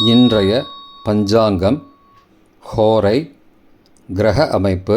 இன்றைய பஞ்சாங்கம், ஹோரை, கிரக அமைப்பு,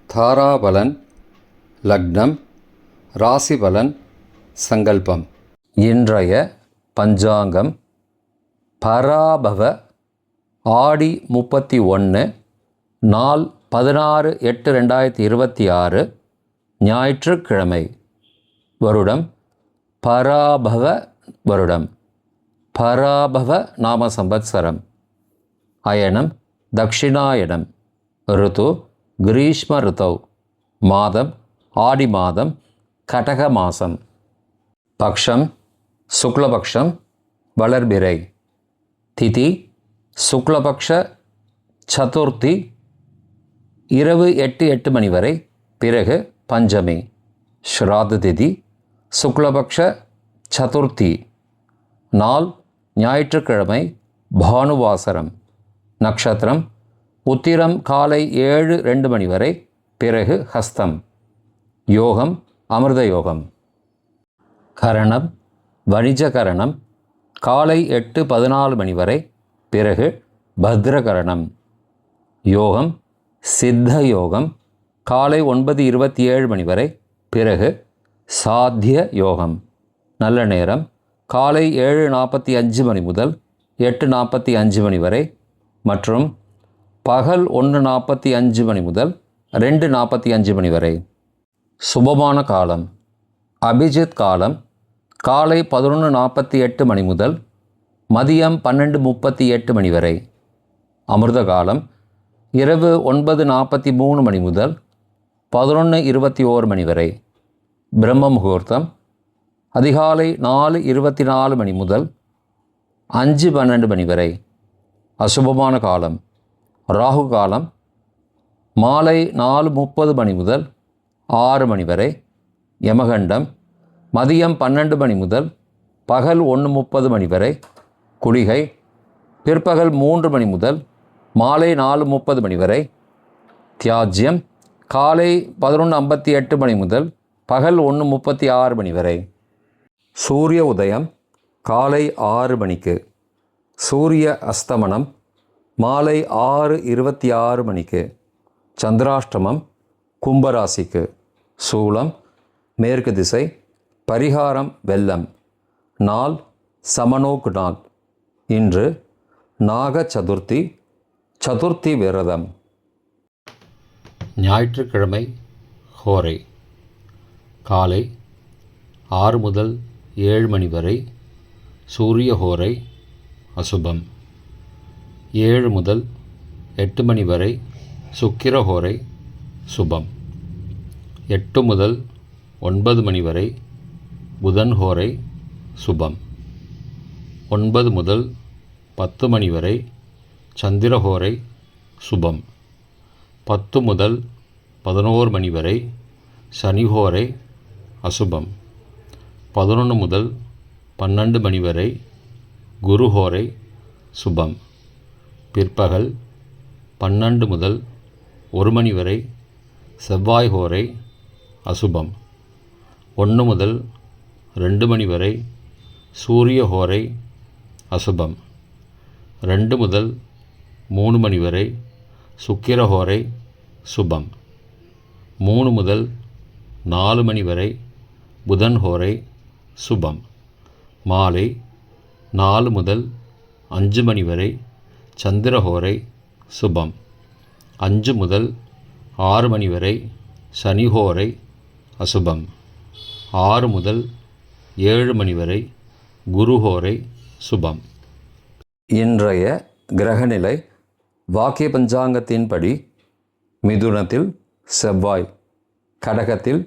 தாராபலன், லக்னம், ராசிபலன், சங்கல்பம். இன்றைய பஞ்சாங்கம் பராபவ ஆடி 31 நாள் 16/8/2026 ஞாயிற்றுக்கிழமை. வருடம் பராபவ வருடம். பராபவ நாம சம்பத்சரம். அயனம் தக்ஷிணாயனம். ருது கிரீஷ்ம ருதௌ. மாதம் ஆடி மாதம், கடக மாதம். பக்ஷம் சுக்லபக்ஷம், வளர்பிறை. திதி சுக்லபக்ஷ சதுர்த்தி, இரவு 8 மணி வரை, பிறகு பஞ்சமி. ஸ்ராத்த திதி சுக்லபக்ஷ சதுர்த்தி. நாள் ஞாயிற்றுக்கிழமை, பானுவாசரம். நட்சத்திரம் உத்திரம் காலை 7:02 மணி வரை, பிறகு ஹஸ்தம். யோகம் அமிர்த யோகம். கரணம் வணிஜகரணம் காலை 8:14 மணி வரை, பிறகு பத்ரகரணம். யோகம் சித்த யோகம் காலை 9:27 மணி வரை, பிறகு சாத்திய யோகம். நல்ல நேரம் காலை 7:45 மணி முதல் 8:45 மணி வரை மற்றும் பகல் 1:45 மணி முதல் 2:45 மணி வரை. சுபமான காலம் அபிஜித் காலம் காலை 11:48 மணி முதல் மதியம் 12:38 மணி வரை. அமிர்த காலம் இரவு 9:43 மணி முதல் 11:21 மணி வரை. பிரம்ம முகூர்த்தம் அதிகாலை 4:24 மணி முதல் 5:12 மணி வரை. அசுபமான காலம் ராகு காலம் மாலை 4:30 மணி முதல் 6 மணி வரை. யமகண்டம் மதியம் 12 மணி முதல் பகல் 1:30 மணி வரை. குளிகை பிற்பகல் 3 மணி முதல் மாலை 4:30 மணி வரை. தியாஜ்யம் காலை 11:58 மணி முதல் பகல் 1:36 மணி வரை. சூரிய உதயம் காலை 6 மணிக்கு. சூரிய அஸ்தமனம் மாலை 6:26 மணிக்கு. சந்திராஷ்டமம் கும்பராசிக்கு. சூலம் மேற்கு திசை. பரிகாரம் வெல்லம். நாள் சமநோக்கு நாள். இன்று நாக சதுர்த்தி, சதுர்த்தி விரதம். ஞாயிற்றுக்கிழமை ஹோரை காலை 6 முதல் 7 மணி வரை சூரிய ஹோரை அசுபம். 7 முதல் 8 மணி வரை சுக்கிர ஹோரை சுபம். 8 முதல் 9 மணி வரை புதன் ஹோரை சுபம். 9 முதல் 10 மணி வரை சந்திர ஹோரை சுபம். 10 முதல் 11 மணி வரை சனி ஹோரை அசுபம். 11 முதல் 12 மணி வரை குரு ஹோரை சுபம். பிற்பகல் 12 முதல் 1 மணி வரை செவ்வாய் ஹோரை அசுபம். 1 முதல் 2 மணி வரை சூரிய ஹோரை அசுபம். 2 முதல் 3 மணி வரை சுக்கிர ஹோரை சுபம். 3 முதல் 4 மணி வரை புதன் ஹோரை சுபம். மாலை 4 முதல் 5 மணி வரை சந்திர ஹோரை சுபம். 5 முதல் 6 மணி வரை சனி ஹோரை அசுபம். 6 முதல் 7 மணி வரை குரு ஹோரை சுபம். இன்றைய கிரகநிலை வாக்கிய பஞ்சாங்கத்தின்படி மிதுனத்தில் செவ்வாய், கடகத்தில்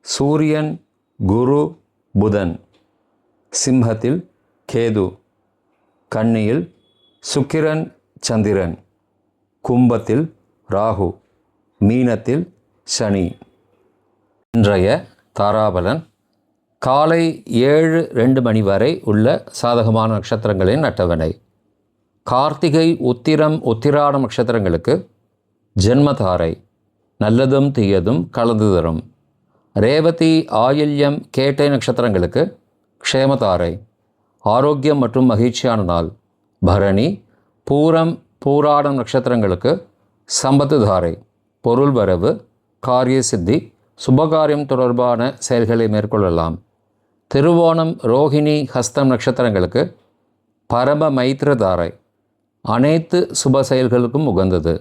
சூரியன், குரு, புதன், சிம்மத்தில் கேது, கன்னியில் சுக்கிரன், சந்திரன், கும்பத்தில் ராகு, மீனத்தில் சனி. இன்றைய தாராபலன் காலை 7:02 மணி வரை உள்ள சாதகமான நட்சத்திரங்களின் அட்டவணை. கார்த்திகை, உத்திரம், உத்திராடம் நட்சத்திரங்களுக்கு ஜென்மதாரை, நல்லதும் தீயதும் கலந்து தரும். ரேவதி, ஆயில்யம், கேட்டை நட்சத்திரங்களுக்கு க்ஷேமதாரை, ஆரோக்கியம் மற்றும் மகிழ்ச்சியான நாள். பரணி, பூரம், பூராடம் நட்சத்திரங்களுக்கு சம்பத்து தாரை, பொருள் வரவு, காரிய சித்தி, சுபகாரியம் தொடர்பான செயல்களை மேற்கொள்ளலாம். திருவோணம், ரோஹிணி, ஹஸ்தம் நட்சத்திரங்களுக்கு பரம மைத்திர தாரை, அனைத்து சுப செயல்களுக்கும் உகந்தது.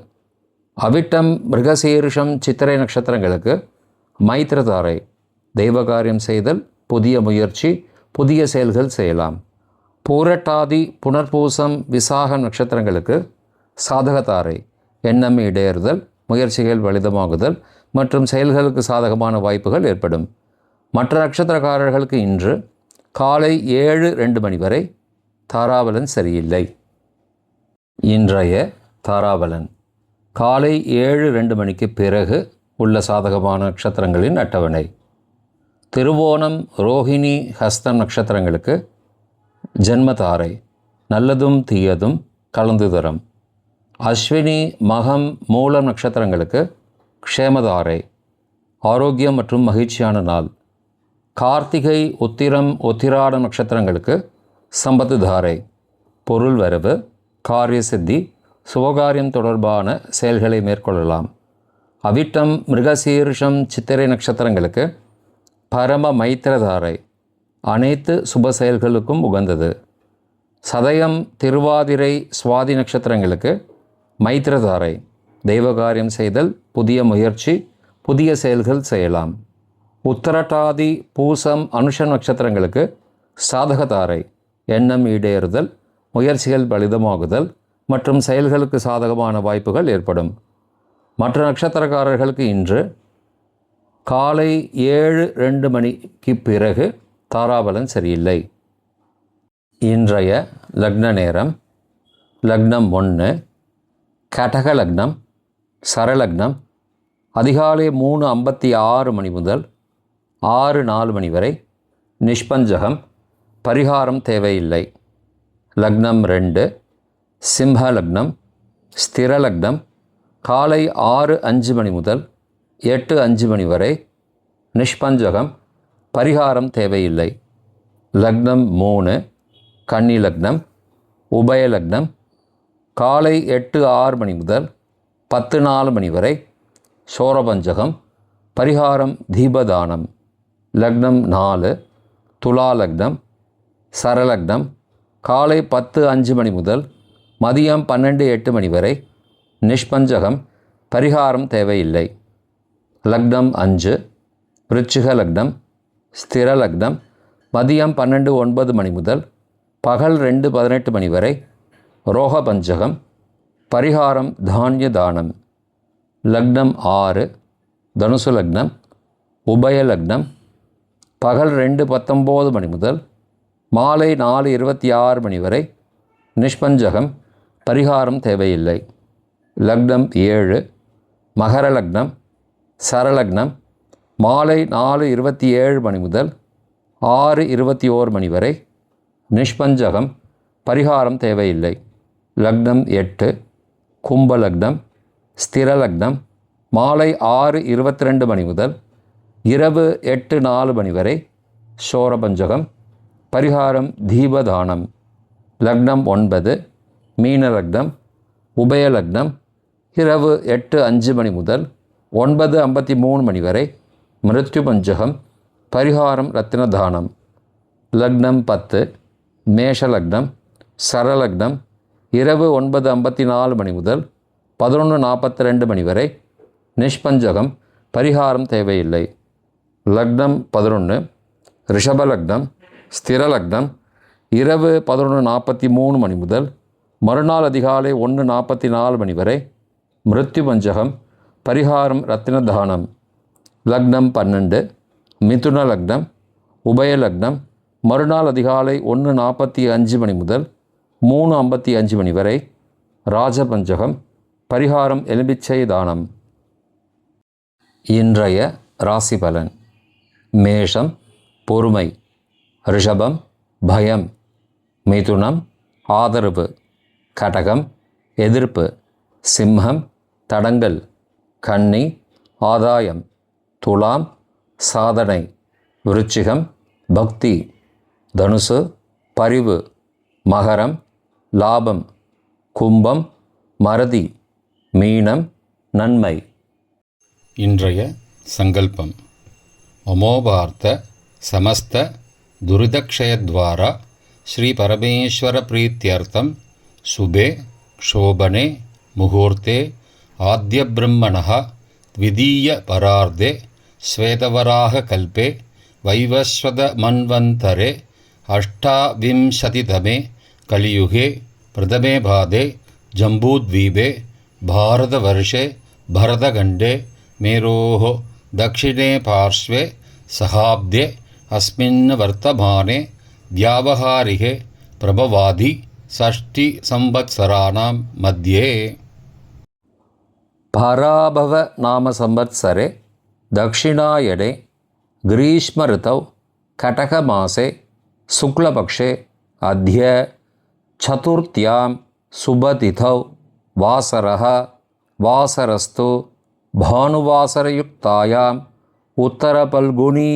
அவிட்டம், மிருகசீரிஷம், சித்திரை நட்சத்திரங்களுக்கு மைத்திரதாரை, தெய்வகாரியம் செய்தல், புதிய முயற்சி, புதிய செயல்கள் செய்யலாம். பூரட்டாதி, புனர்பூசம், விசாகம் நட்சத்திரங்களுக்கு சாதகதாரை, எண்ணம் இடையறுதல், முயற்சிகள் பலிதமாகுதல் மற்றும் செயல்களுக்கு சாதகமான வாய்ப்புகள் ஏற்படும். மற்ற நட்சத்திரக்காரர்களுக்கு இன்று காலை 7:02 மணி வரை தாராபலன் சரியில்லை. இன்றைய தாராபலன் காலை 7:02 மணிக்கு பிறகு உள்ள சாதகமான நட்சத்திரங்களின் அட்டவணை. திருவோணம், ரோஹிணி, ஹஸ்தம் நட்சத்திரங்களுக்கு ஜென்மதாரை, நல்லதும் தீயதும் கலந்து தரும். அஸ்வினி, மகம், மூலம் நட்சத்திரங்களுக்கு க்ஷேமதாரை, ஆரோக்கியம் மற்றும் மகிழ்ச்சியான நாள். கார்த்திகை, உத்திரம், உத்திராட நட்சத்திரங்களுக்கு சம்பத்து தாரை, பொருள் வரவு, காரிய சித்தி, சுபகாரியம் தொடர்பான செயல்களை மேற்கொள்ளலாம். அவிட்டம், மிருகசீரிஷம், சித்திரை நட்சத்திரங்களுக்கு பரம மைத்திரதாரை, அனைத்து சுப செயல்களுக்கும் உகந்தது. சதயம், திருவாதிரை, சுவாதி நட்சத்திரங்களுக்கு மைத்திரதாரை, தெய்வகாரியம் செய்தல், புதிய முயற்சி, புதிய செயல்கள் செய்யலாம். உத்தரட்டாதி, பூசம், அனுஷம் நட்சத்திரங்களுக்கு சாதகதாரை, எண்ணம் ஈடேறுதல், முயற்சிகள் பலிதமாகுதல் மற்றும் செயல்களுக்கு சாதகமான வாய்ப்புகள் ஏற்படும். மற்ற நட்சத்திரக்காரர்களுக்கு இன்று காலை 7:02 மணிக்கு பிறகு தாராபலன் சரியில்லை. இன்றைய லக்ன நேரம்: லக்னம் 1, கடக லக்னம், சரலக்னம், அதிகாலை 3:56 மணி முதல் 6:04 மணி வரை, நிஷ்பஞ்சகம், பரிகாரம் தேவையில்லை. லக்னம் 2, சிம்ம லக்னம், ஸ்திர லக்னம், காலை 6:05 மணி முதல் 8:05 மணி வரை, நிஷ்பஞ்சகம், பரிகாரம் தேவையில்லை. லக்னம் 3, கன்னி லக்னம், உபய லக்னம், காலை 8:06 மணி முதல் 10:04 மணி வரை, சோரபஞ்சகம், பரிகாரம் தீபதானம். லக்னம் 4, துலா லக்னம், சரலக்னம், காலை 10:05 மணி முதல் மதியம் 12:08 மணி வரை, நிஷ்பஞ்சகம், பரிகாரம் தேவையில்லை. லக்னம் 5, விருச்சிக லக்னம், ஸ்திர லக்னம், மதியம் 12:09 மணி முதல் பகல் 2:18 மணி வரை, ரோகபஞ்சகம், பரிகாரம் தானிய தானம். லக்னம் 6, தனுசு லக்னம், உபய லக்னம், பகல் 2:19 மணி முதல் மாலை 4:26 மணி வரை, நிஷ்பஞ்சகம், பரிகாரம் தேவையில்லை. லக்னம் 7, மகர லக்னம், சரலக்னம், மாலை 4:27 மணி முதல் 6:21 மணி வரை, நிஷ்பஞ்சகம், பரிகாரம் தேவையில்லை. லக்னம் 8, கும்ப லக்னம், ஸ்திர லக்னம், மாலை 6:22 மணி முதல் இரவு 8:04 மணி வரை, சோரபஞ்சகம், பரிகாரம் தீபதானம். லக்னம் 9, மீன லக்னம், உபய லக்னம், இரவு 8:05 மணி முதல் 9:53 மணி வரை, மிருத்யு பஞ்சகம், பரிகாரம் ரத்தினதானம். லக்னம் 10, மேஷ லக்னம், சரலக்னம், இரவு 9:54 மணி முதல் 11:42 மணி வரை, நிஷ்பஞ்சகம், பரிகாரம் தேவையில்லை. லக்னம் 11, ரிஷப லக்னம், ஸ்திர லக்னம், இரவு 11:43 மணி முதல் மறுநாள் அதிகாலை 1:44 மணி வரை, மிருத்யு பஞ்சகம், பரிகாரம் ரத்தினதானம். லக்னம் 12, மிதுன லக்னம், உபய லக்னம், மறுநாள் அதிகாலை 1:45 மணி முதல் 3:55 மணி வரை, ராஜபஞ்சகம், பரிகாரம் எலும்பிச்சை தானம். இன்றைய ராசி பலன்: மேஷம், பொறுமை, ரிஷபம், பயம், மிதுனம், ஆதரவு, கடகம், எதிர்ப்பு, சிம்மம், தடங்கல், கன்னி, ஆதாயம், துலாம், சாதனை, விருச்சிகம், பக்தி, தனுசு, பரிவு, மகரம், லாபம். கும்பம் மறதி, மீனம் நன்மை. இன்றைய சங்கல்பம். மமோபார்த்த சமஸ்த துரிதக்ஷயத்வாரா ஸ்ரீ பரமேஸ்வர பிரீத்தியர்த்தம் சுபே க்ஷோபனே முகூர்த்தே ஆத்ய பிரம்மணः த்விதீய பரார்த்தே ஸ்வேதவராக கல்பே வைவஸ்வத மன்வந்தரே அஷ்டாவிம்சதிதமே கலியுகே பிரதமே பாதே ஜம்பூத்வீபே பாரதவர்ஷே பரதகண்டே மேரோः दक्षिणे पार्श्वे सहाब्दे अस्मिन् वर्तमाने व्यावहारिके प्रभवादि षष्टिसंवत्सराणां मध्ये पराभव नाम संवत्सरे दक्षिणायने ग्रीष्मऋतौ कटकमासे शुक्लपक्षे अद्य चतुर्थ्यां शुभतिथौ वासरः वासरस्तु பானுவாசரயுக்தாயாம் உத்தர பல்குனி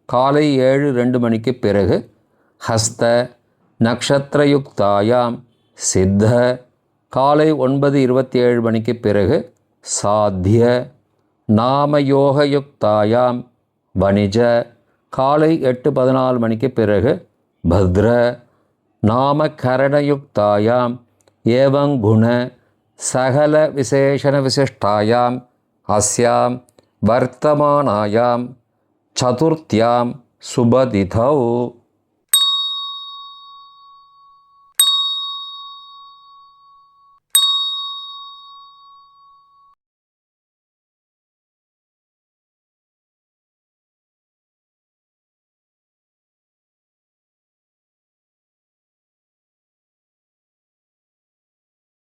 காலை 7:02 மணிக்கு பிறகு ஹஸ்த நக்ஷத்திரயுக்தாயாம் சித்த காலை 9:27 மணிக்கு பிறகு சாத்திய நாமயோகயுக்தாயாம் வணிஜ காலை 8:14 மணிக்கு பிறகு பத்ர நாமகரணயுக்தாயாம் ஏவங்குண சகல விசேஷண விசிஷ்டாயாம் अस्यां वर्तमानायां चतुर्थ्यां शुभतिथौ